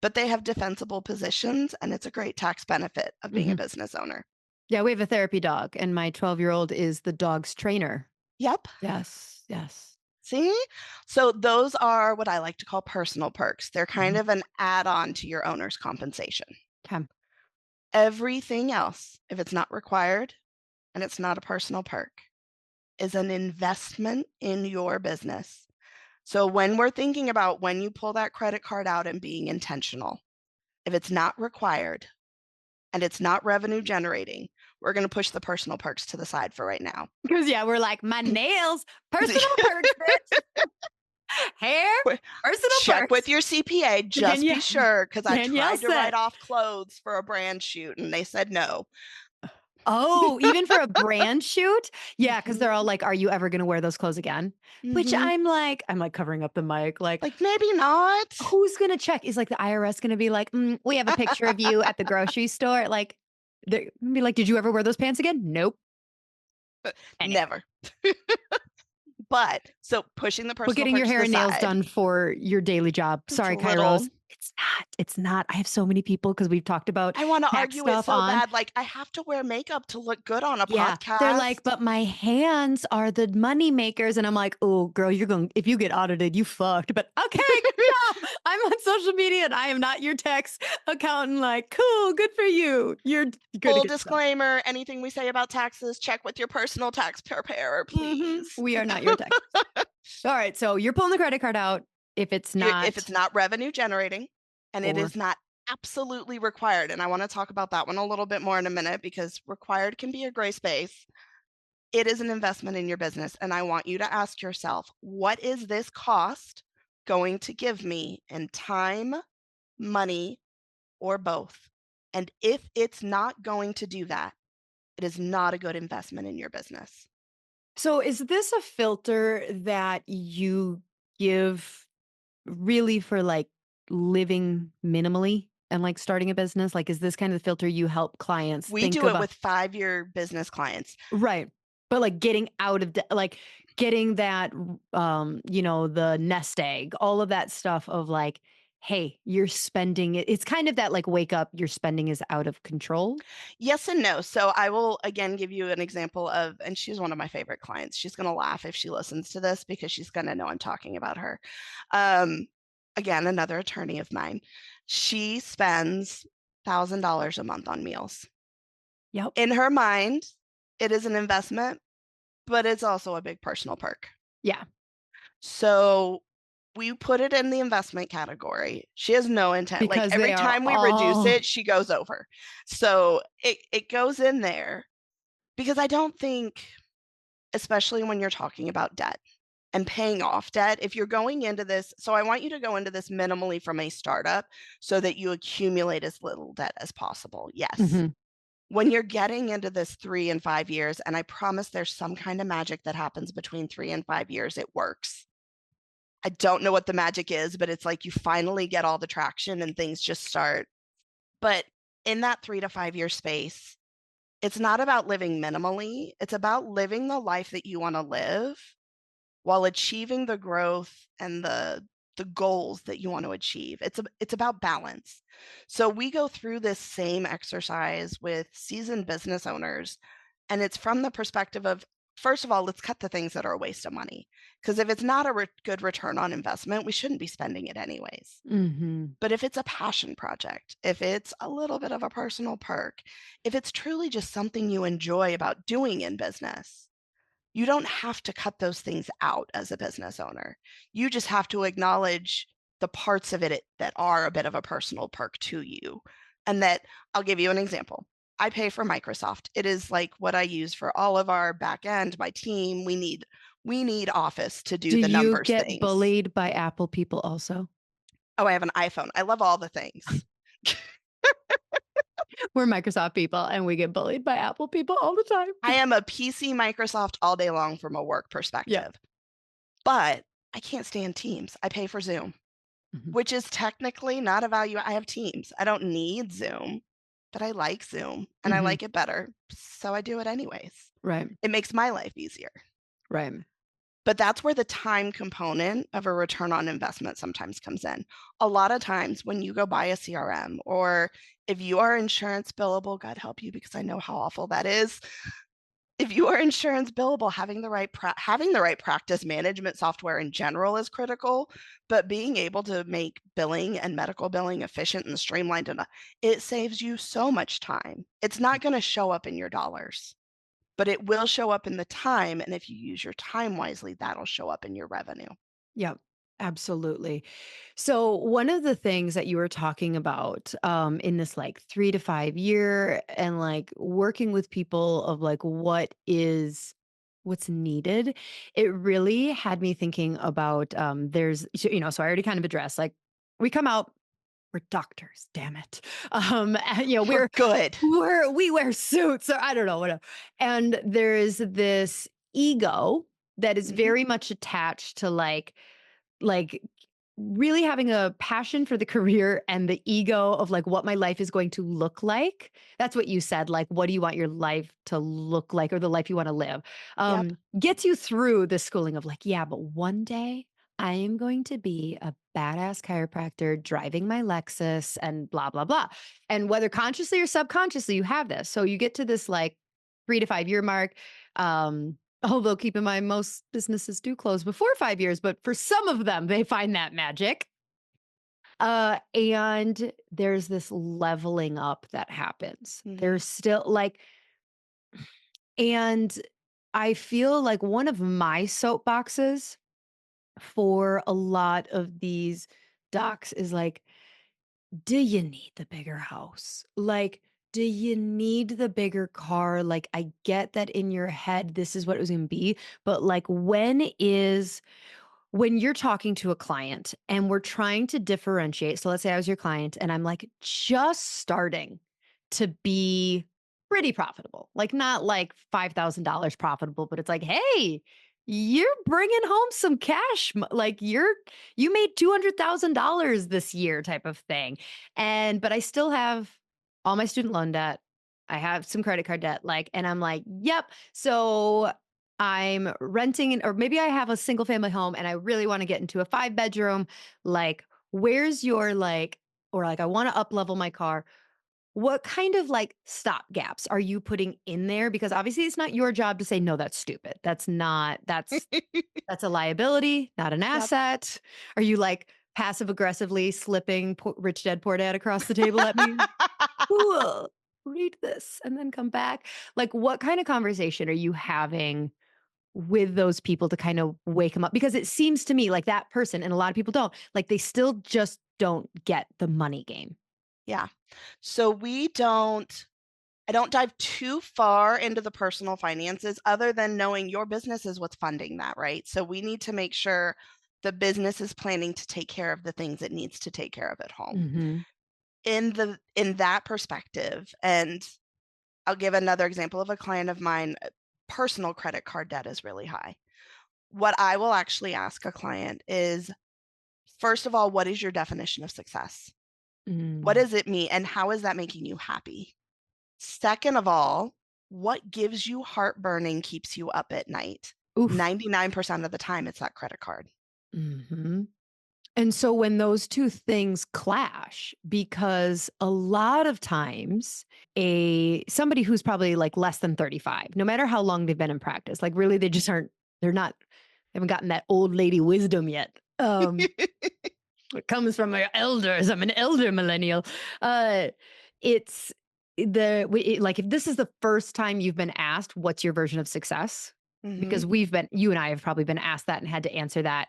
but they have defensible positions, and it's a great tax benefit of being a Mhm. business owner. Yeah, we have a therapy dog, and my 12-year-old is the dog's trainer. Yep. Yes, yes. See? So those are what I like to call personal perks. They're kind Mhm. of an add-on to your owner's compensation. 'Kay. Everything else, if it's not required and it's not a personal perk, is an investment in your business. So when we're thinking about when you pull that credit card out and being intentional, if it's not required and it's not revenue generating, we're going to push the personal perks to the side for right now. Because yeah, we're like, "My nails, personal perks, bitch. Hair, personal Check with perks." your CPA, just be Danielle sure, because I Danielle tried to write said off clothes for a brand shoot and they said no. Oh, even for a brand shoot? Yeah, because 'cause they're all Mhm. like, "Are you ever gonna wear those clothes again?" Which Mhm. I'm like covering up the mic, like, Like, maybe not. "Who's gonna check?" Is, like, the IRS gonna be like, we have a picture of you at the grocery store," like, they're gonna be like, "Did you ever wear those pants again?" "Nope." Anyway. Never. But so pushing the But personal getting perk your to hair the and nails side, done for your daily job. it's a Sorry, little Kairos. It's not. I have so many people because 'cause we've talked about I wanna tech argue it stuff so on. bad, like, I have to wear makeup to look good on a Yeah, they're like, podcast. "But my hands are the money makers," and I'm like, "Oh, girl, you're going if you get audited, you fucked." But okay, good job. I'm on social media and I am not your tax accountant. Like, cool, good for you. You're good to Full get stuff. disclaimer, anything we say about taxes, check with your personal tax preparer, please. We are not your tax. All right, so you're pulling the credit card out if it's If not it's not revenue generating and it or is not absolutely required, and I wanna talk about that one a little bit more in a minute because required can be a gray space. It is an investment in your business, and I want you to ask yourself, "What is this cost going to give me in time, money, or both?" And if it's not going to do that, it is not a good investment in your business. So is this a filter that you give really for like living minimally and like starting a business? Like, is this kind of the filter you help clients We think do it about? with 5-year business clients. Right. But like getting out of like getting that, the nest egg, all of that stuff of like, hey, you're spending it. It's kind of that like wake up, your spending is out of control. Yes and no. So I will again give you an example of, and she's one of my favorite clients. She's going to laugh if she listens to this because she's going to know I'm talking about her. Um, Again, another attorney of mine. She spends $1,000 a month on meals. Yep. In her mind, it is an investment, but it's also a big personal perk. Yeah. So we put it in the investment category. She has no intent. Like Because they every are time we reduce all it, she goes over. So it goes in there because I don't think, especially when you're talking about debt and paying off debt, if you're going into this, so I want you to go into this minimally from a startup so that you accumulate as little debt as possible. Yes. Mhm. When you're getting into this 3 and 5 years, and I promise there's some kind of magic that happens between 3 and 5 years, it works. I don't know what the magic is, but it's like you finally get all the traction and things just start. But in that 3 to 5 year space, it's not about living minimally. It's about living the life that you want to live while achieving the growth and the goals that you want to achieve. It's about balance. So we go through this same exercise with seasoned business owners, and it's from the perspective of, first of all, let's cut the things that are a waste of money. Because if it's not a good return on investment, we shouldn't be spending it anyways. Mhm. But if it's a passion project, if it's a little bit of a personal perk, if it's truly just something you enjoy about doing in business, you don't have to cut those things out as a business owner. You just have to acknowledge the parts of it that are a bit of a personal perk to you. And that I'll give you an example. I pay for Microsoft. It is like what I use for all of our back end, my team. We need Office to do Do the you numbers get things. bullied by Apple people also? Oh, I have an iPhone. I love all the things. We're Microsoft people and we get bullied by Apple people all the time. I am a PC Microsoft all day long from a work Yeah. perspective, but I can't stand Teams. I pay for Zoom. Mhm. Which is technically not a value. I have Teams. I don't need Zoom, but I like Zoom and I Mhm. like it better, so I do it anyways. Right. It makes my life easier. Right. But that's where the time component of a return on investment sometimes comes in. A lot of times when you go buy a CRM or if you are insurance billable, God help you because I know how awful that is. If you are insurance billable, having the right practice management software in general is critical, but being able to make billing and medical billing efficient and streamlined enough, it saves you so much time. It's not going to show up in your dollars, but it will show up in the time, and if you use your time wisely, that'll show up in your revenue. Yep. Absolutely. So one of the things that you were talking about in this like 3 to 5 year and like working with people of like what's needed, it really had me thinking about so I already kind of addressed like we come out we're doctors, damn it. And, For good. we wear suits or I don't know, whatever. And there's this ego that is Mhm. very much attached to like really having a passion for the career and the ego of like what my life is going to look like. That's what you said. Like, what do you want your life to look like or the life you want to live? Yep. Gets you through the schooling of like, yeah, but one day I am going to be a badass chiropractor driving my Lexus and blah, blah, blah. And whether consciously or subconsciously, you have this. So you get to this like 3 to 5 year mark. Although keep in mind, most businesses do close before 5 years, but for some of them, they find that magic. And there's this leveling up that happens. Mhm. There's still like, and I feel like one of my soapboxes for a lot of these docs is like, do you need the bigger house? Like, do you need the bigger car? Like, I get that in your head, this is what it was going to be. But like, when you're talking to a client and we're trying to differentiate, so let's say I was your client and I'm like just starting to be pretty profitable, like not like $5,000 profitable, but it's like, hey, you're bringing home some cash. Like you made $200,000 this year type of thing. But I still have all my student loan debt. I have some credit card debt, like, and I'm like, yep. So I'm renting or maybe I have a single family home and I really want to get into a 5 bedroom. Like, where's your like, or like, I want to up level my car. What kind of like stop gaps are you putting in there? Because obviously it's not your job to say, no, that's stupid. That's a liability, not an Yep. asset. Are you like passive aggressively slipping Rich Dad Poor Dad across the table at me? Cool. Read this and then come back. Like, what kind of conversation are you having with those people to kind of wake them up? Because it seems to me like that person, and a lot of people don't, like they still just don't get the money game. Yeah. So I don't dive too far into the personal finances other than knowing your business is what's funding that, right? So we need to make sure the business is planning to take care of the things it needs to take care of at home. Mhm. In that perspective, and I'll give another example of a client of mine, personal credit card debt is really high. What I will actually ask a client is, first of all, what is your definition of success? What Mm. does it mean and how is that making you happy? Second of all, what gives you heartburn and keeps you up at night? Oof. 99% of the time, it's that credit card. Mhm. And so when those 2 things clash, because a lot of times somebody who's probably like less than 35, no matter how long they've been in practice, like really they just aren't they're not they haven't gotten that old lady wisdom yet. It comes from my elders. I'm an elder millennial. Uh it's like if this is the first time you've been asked what's your version of success, Mhm. because you and I have probably been asked that and had to answer that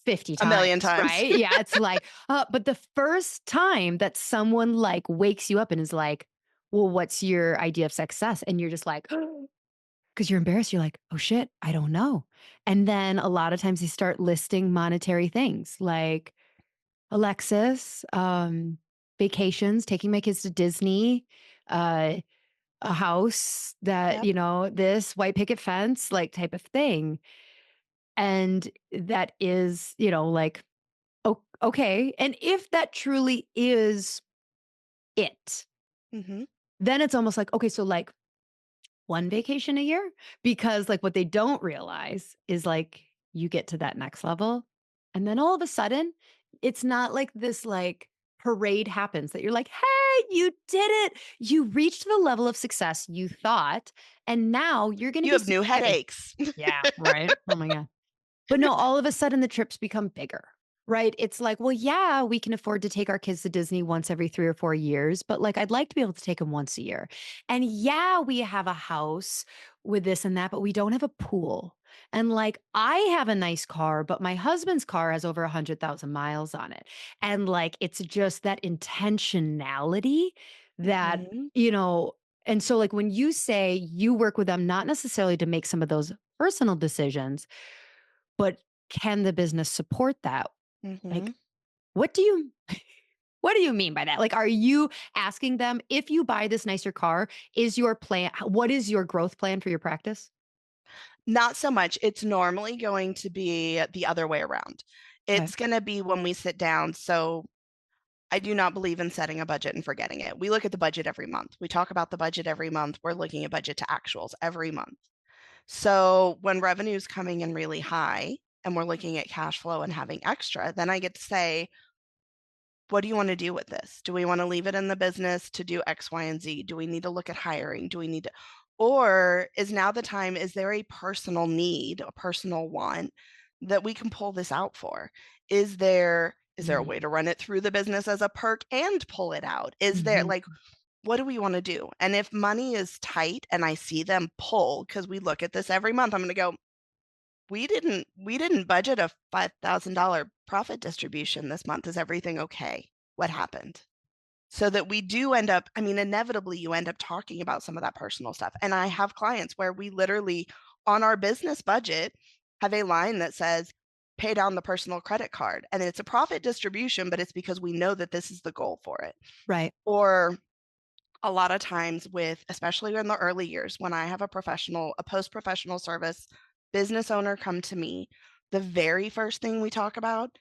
50 A million times, times. right? Yeah, it's like, but the first time that someone like wakes you up and is like, "Well, what's your idea of success?" And you're just like, because you're embarrassed, you're like, "Oh shit, I don't know." And then a lot of times they start listing monetary things like Alexis, vacations, taking my kids to Disney, uh, a house that, Yep. this white picket fence, like type of thing. And that is, like, okay, and if that truly is it, Mhm. then it's almost like, okay, so, like, 1 vacation a year? Because, like, what they don't realize is, like, you get to that next level, and then all of a sudden, it's not like this, like, parade happens that you're like, "Hey, you did it! You reached the level of success you thought, and now you're gonna You be have new super happy." headaches. Yeah, right? Oh my god. But no, all of a sudden the trips become bigger, right? It's like, well, yeah, we can afford to take our kids to Disney once every 3 or 4 years, but like, I'd like to be able to take them once a year. And yeah, we have a house with this and that, but we don't have a pool. And like, I have a nice car, but my husband's car has over 100,000 miles on it. And like, it's just that intentionality that, Mhm. you know, and so like when you say you work with them, not necessarily to make some of those personal decisions, but can the business support that? Like, Mhm. what do you What do you mean by that? Like, are you asking them if you buy this nicer car, is your plan, what is your growth plan for your practice? Not so much. It's normally going to be the other way around. Okay. It's going to be when we sit down. So I do not believe in setting a budget and forgetting it. We look at the budget every month. We talk about the budget every month. We're looking at budget to actuals every month. So when revenue is coming in really high and we're looking at cash flow and having extra, then I get to say, what do you want to do with this? Do we want to leave it in the business to do X, Y, and Z? Do we need to look at hiring? Do we need to, or is now the time, is there a personal need, a personal want that we can pull this out for? Is there a Mhm. way to run it through the business as a perk and pull it out? Is there Mhm. like, what do we want to do? And if money is tight and I see them pull, because we look at this every month, I'm going to go, we didn't budget a $5,000 profit distribution this month. Is everything okay? What happened? So that we do end up, I mean, inevitably you end up talking about some of that personal stuff. And I have clients where we literally on our business budget have a line that says pay down the personal credit card. And it's a profit distribution, but it's because we know that this is the goal for it. Right. Or a lot of times with, especially in the early years, when I have a post-professional service business owner come to me, the very first thing we talk about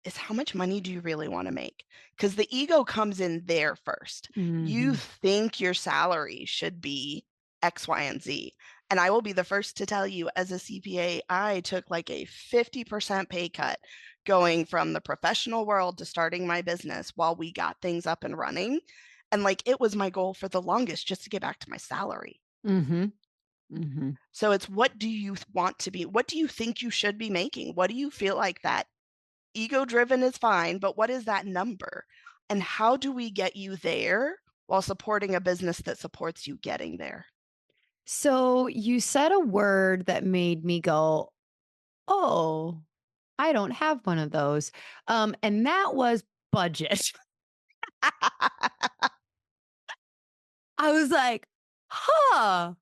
is how much money do you really want to make? Because the ego comes in there first. You Mhm. think your salary should be X, Y, and Z. And I will be the first to tell you, as a CPA, I took like a 50% pay cut going from the professional world to starting my business while we got things up and running. And like it was my goal for the longest just to get back to my salary. Mhm. Mhm. So it's what do you want to be? What do you think you should be making? What do you feel like that ego driven is fine, but what is that number? And how do we get you there while supporting a business that supports you getting there? So you said a word that made me go, "Oh, I don't have one of those." And that was budget. I was like, "Huh."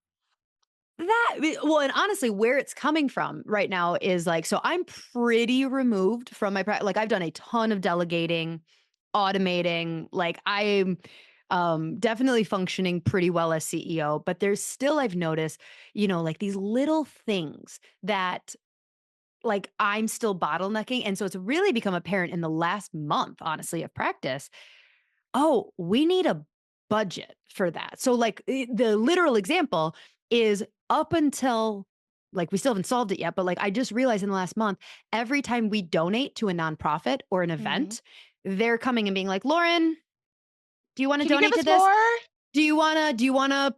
Well, and honestly, where it's coming from right now is like, so I'm pretty removed from my like I've done a ton of delegating, automating, like I'm definitely functioning pretty well as CEO, but there's still I've noticed, like these little things that like I'm still bottlenecking. And so it's really become apparent in the last month, honestly, of practice. Oh, we need a budget for that. So, like, the literal example is up until like, we still haven't solved it yet, but like, I just realized in the last month, every time we donate to a nonprofit or an Mhm. event, they're coming and being like, Lauren, do you want to Can you give donate to us this? more? Do you wanna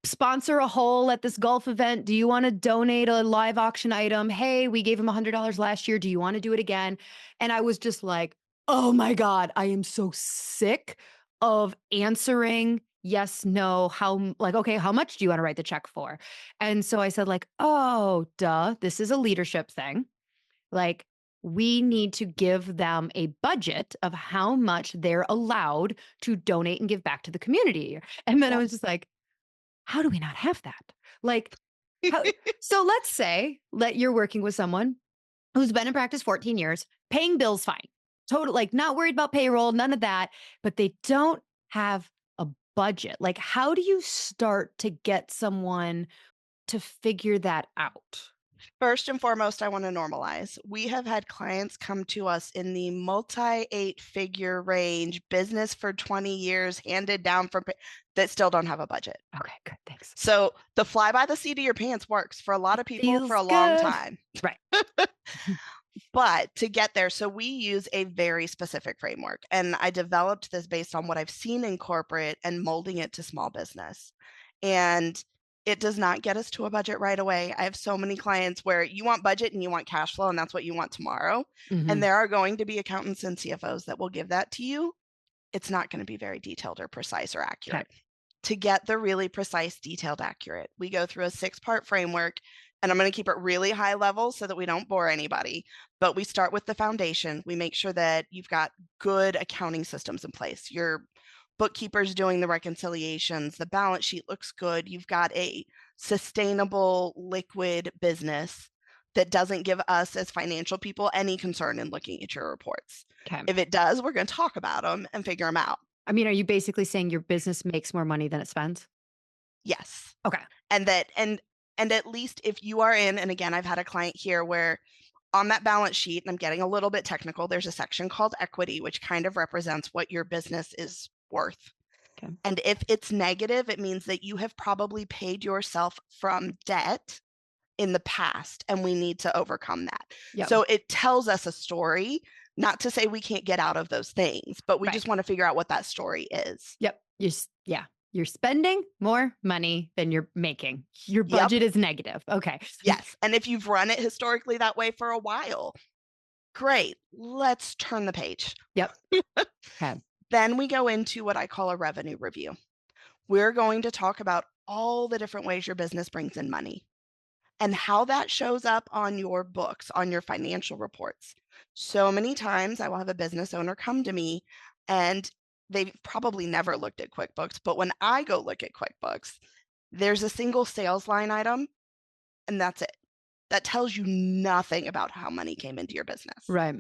sponsor a hole at this golf event? Do you wanna donate a live auction item? Hey, we gave him $100 last year. Do you wanna do it again? And I was just like, "Oh my god, I am so sick of answering yes, no, like, okay, how much do you wanna write the check for?" And so I said like, "Oh, duh, this is a leadership thing. Like, we need to give them a budget of how much they're allowed to donate and give back to the community." And then I Yep. was just like, how do we not have that? Like, how so let's say that you're working with someone who's been in practice 14 years, paying bills fine. Total like not worried about payroll, none of that, but they don't have a budget. Like, how do you start to get someone to figure that out? First and foremost, I want to normalize. We have had clients come to us in the multi eight figure range, business for 20 years, handed down that still don't have a budget. Okay, good, thanks. So the fly by the seat of your pants works for a lot of people for Feels a long good. time. Right. But to get there, so we use a very specific framework. And I developed this based on what I've seen in corporate and molding it to small business. And it does not get us to a budget right away. I have so many clients where you want budget and you want cash flow, and that's what you want tomorrow. And Mhm. there are going to be accountants and CFOs that will give that to you. It's not going to be very detailed or precise or 'Kay. accurate. To get the really precise, detailed, accurate, we go through a 6-part framework, and I'm going to keep it really high level so that we don't bore anybody. But we start with the foundation. We make sure that you've got good accounting systems in place. Your bookkeeper's doing the reconciliations, the balance sheet looks good, you've got a sustainable, liquid business. that doesn't give us as financial people any concern in looking at your reports. Okay. If it does, we're going to talk about them and figure them out. I mean, are you basically saying your business makes more money than it spends? Yes. Okay. And that, and at least if you are in, and again, I've had a client here where on that balance sheet, and I'm getting a little bit technical, there's a section called equity, which kind of represents what your business is worth. Okay. And if it's negative, it means that you have probably paid yourself from debt in the past, and we need to overcome that. Yep. So it tells us a story, not to say we can't get out of those things, but we Right. just want to figure out what that story is. Yep. Yeah. You're spending more money than you're making. Your Yep. budget is negative. Okay. Yes. And if you've run it historically that way for a while, great. Let's turn the page. Yep. Okay. Then we go into what I call a revenue review. We're going to talk about all the different ways your business brings in money and how that shows up on your books, on your financial reports. So many times I will have a business owner come to me and they've probably never looked at QuickBooks, but when I go look at QuickBooks, there's a single sales line item and that's it. That tells you nothing about how money came into your business. Right.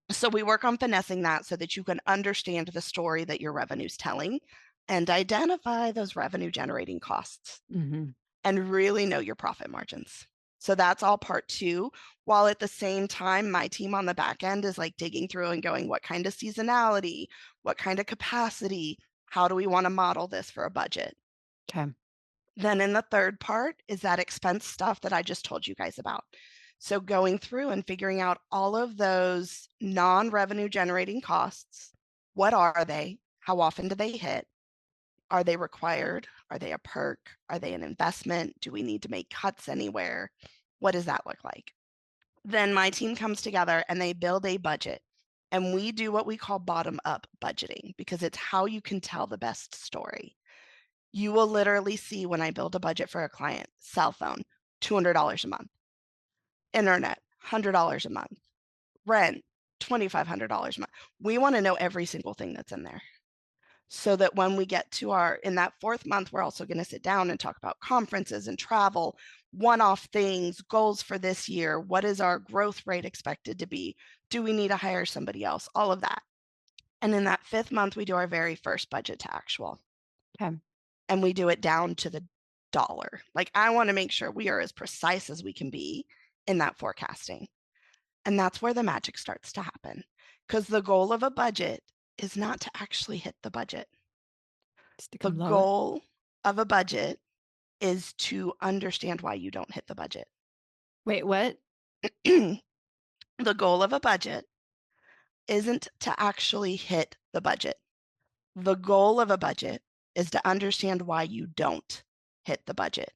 So we work on finessing that so that you can understand the story that your revenue's telling and identify those revenue generating costs and really know your profit margins. So that's all part 2, while at the same time, my team on the back end is like digging through and going, what kind of seasonality, what kind of capacity, how do we want to model this for a budget? Okay. Then in the third part is that expense stuff that I just told you guys about. So going through and figuring out all of those non-revenue generating costs. What are they? How often do they hit? Are they required? Are they a perk? Are they an investment? Do we need to make cuts anywhere? What does that look like? Then my team comes together and they build a budget. And we do what we call bottom-up budgeting because it's how you can tell the best story. You will literally see when I build a budget for a client, cell phone, $200 a month, internet, $100 a month, rent, $2,500 a month. We want to know every single thing that's in there so that when we get to in that 4th month, we're also going to sit down and talk about conferences and travel, one-off things, goals for this year. What is our growth rate expected to be? Do we need to hire somebody else? All of that. And in that 5th month, we do our very first budget to actual. Okay. And we do it down to the dollar. Like I want to make sure we are as precise as we can be in that forecasting. And that's where the magic starts to happen. Because the goal of a budget is not to actually hit the budget. The goal of a budget is to understand why you don't hit the budget. Wait, what? The goal of a budget isn't to actually hit the budget. The goal of a budget is to understand why you don't hit the budget.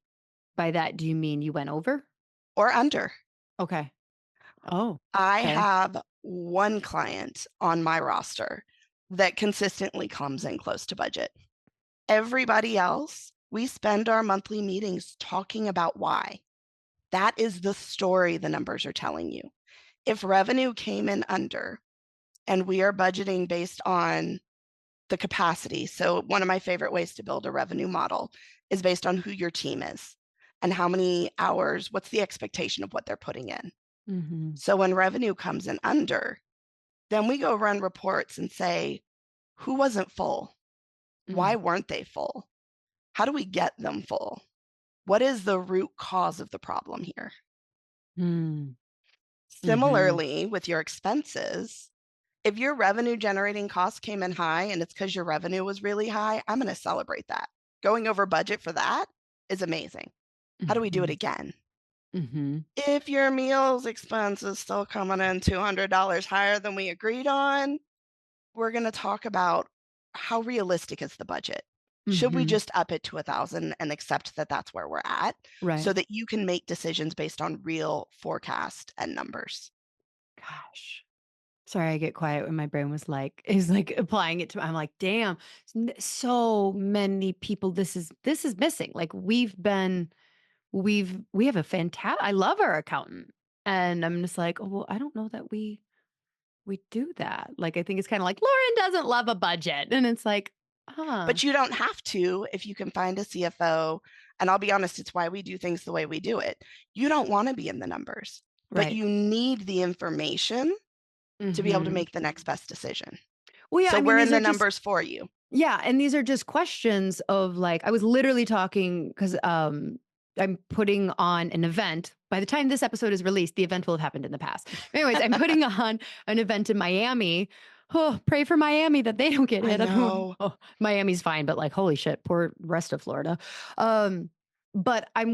By that, do you mean you went over? Or under. Okay. Oh. I have one client on my roster that consistently comes in close to budget. Everybody else, we spend our monthly meetings talking about why. That is the story the numbers are telling you. If revenue came in under and we are budgeting based on the capacity. So one of my favorite ways to build a revenue model is based on who your team is and how many hours, what's the expectation of what they're putting in. So when revenue comes in under, then we go run reports and say, who wasn't full? Why weren't they full? How do we get them full? What is the root cause of the problem here? Similarly, with your expenses, if your revenue generating costs came in high and it's because your revenue was really high, I'm going to celebrate that. Going over budget for that is amazing. How do we do it again? If your meals expense is still coming in $200 higher than we agreed on, we're going to talk about how realistic is the budget. Should we just up it to 1,000 and accept that that's where we're at, so that you can make decisions based on real forecast and numbers? Gosh. Sorry, I get quiet when my brain was like, is like applying it to, I'm like, damn, so many people, this is missing. Like we have a fantastic, I love our accountant. And I'm just like, oh, well, I don't know that we do that. Like, I think it's kind of like Lauryn doesn't love a budget. And it's like, But you don't have to if you can find a CFO. And I'll be honest, it's why we do things the way we do it. You don't want to be in the numbers. but Right. you need the information to be able to Mhm. make the next best decision. Well, yeah, So I mean, we're these in are the just numbers for you. yeah, and these are just questions of like I was literally talking because I'm putting on an event. By the time this episode is released, the event will have happened in the past. Anyways, I'm putting on an event in Miami. Oh, pray for Miami that they don't get I hit. I don't, know. oh, Miami's fine, but like holy shit, poor rest of Florida. Um, but I'm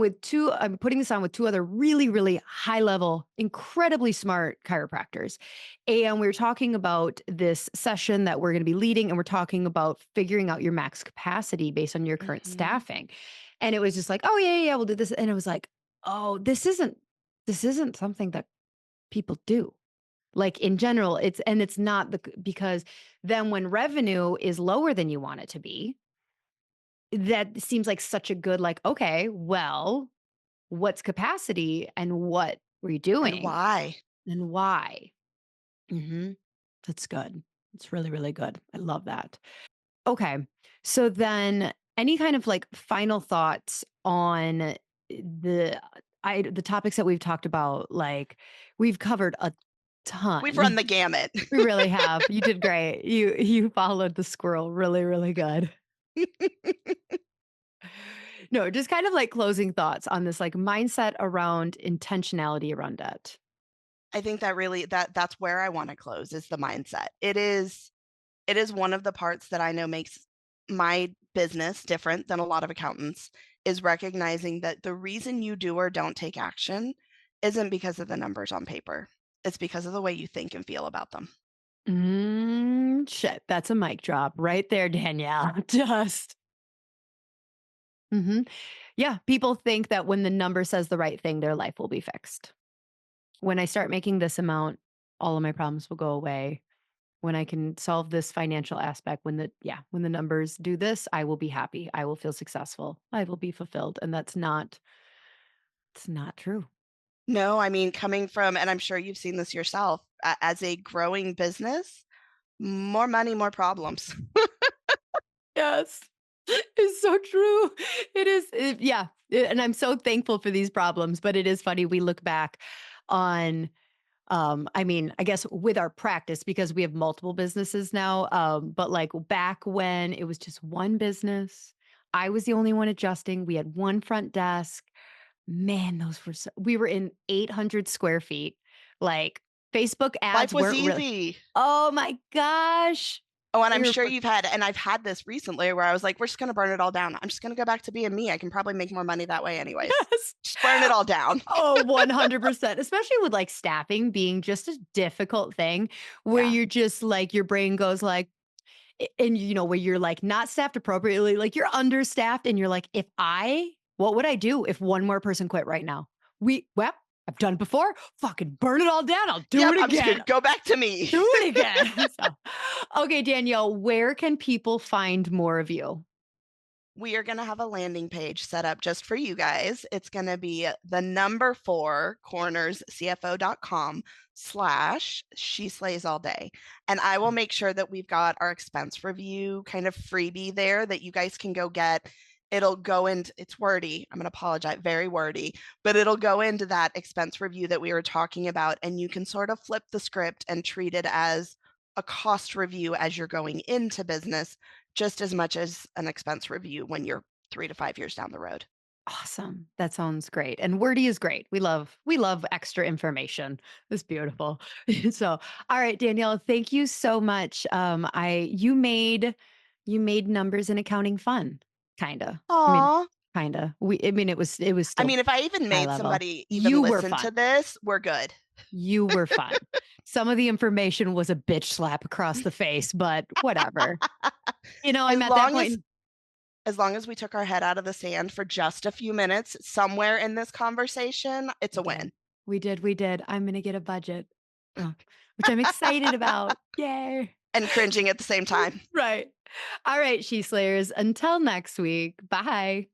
putting this on with two other really, really high level, incredibly smart chiropractors. And we are talking about this session that we're going to be leading, and we're talking about figuring out your max capacity based on your current Mhm. staffing. And it was just like, oh yeah, yeah, we'll do this. And it was like, oh, this isn't something that people do. Like in general, it's not because then when revenue is lower than you want it to be, that seems like such a good, like, okay, well, what's capacity and what were you And doing why? and why? Hmm. That's good. It's really, really good. I love that. Okay. So then any kind of like final thoughts on the the topics that we've talked about, like we've covered a We've run ton. the gamut. We really have. You did great. You followed the squirrel really, really good. No, just kind of like closing thoughts on this like mindset around intentionality around debt. I think that really that's where I wanna close is the mindset. It is one of the parts that I know makes my business different than a lot of accountants, is recognizing that the reason you do or don't take action isn't because of the numbers on paper. It's because of the way you think and feel about them. Shit. That's a mic drop right there, Danielle. Just hmm. Yeah, people think that when the number says the right thing, their life will be fixed. When I start making this amount, all of my problems will go away. When I can solve this financial aspect, when the numbers do this, I will be happy. I will feel successful. I will be fulfilled. And it's not true. No, I mean, coming from and I'm sure you've seen this yourself, as a growing business, more money, more problems. Yes. It's so true. Yeah. And I'm so thankful for these problems, but it is funny. We look back on I mean, I guess with our practice because we have multiple businesses now. But like back when it was just one business, I was the only one adjusting. We had one front desk. Man, we were in 800 square feet. Like Facebook Life ads was weren't really. easy. Oh my gosh. Oh, and We I'm were sure you've had and I've had this recently where I was like, "We're just gonna burn it all down. I'm just gonna go back to being me. I can probably make more money that way anyways. yes. Just burn it all down." Oh, 100%, especially with, like, staffing being just a difficult thing where Yeah. you're just, like your brain goes, like and, where you're, like, not staffed appropriately, like, you're understaffed and you're like, what would I do if one more person quit right now? Well, I've done it before, fucking burn it all down, I'll do Yep, it I'm just gonna again, go back to me. do it again." So okay, Danielle, where can people find more of you? We are gonna have a landing page set up just for you guys. It's gonna be the number 4 cornerscfo.com/she slays all day. And I will make sure that we've got our expense review kind of freebie there that you guys can go get. It'll go into it's wordy. I'm gonna apologize, very wordy, but it'll go into that expense review that we were talking about, and you can sort of flip the script and treat it as a cost review as you're going into business just as much as an expense review when you're 3 to 5 years down the road. Awesome. That sounds great. And wordy is great. We love extra information. It's beautiful. So, all right, Danielle, thank you so much. I you made numbers and accounting fun. Kinda. I mean, Aw. kinda. It was I still mean, if I even high made level. somebody even You were listen to fun. this, we're good. You were fun. Some of the information was a bitch slap across the face, but whatever. As I'm at that long as point. as long as we took our head out of the sand for just a few minutes somewhere in this conversation, it's We a did. win. We did. I'm gonna get a budget, oh, which I'm excited about. Yay. And cringing at the same time. Right. All right, She Slayers. Until next week. Bye.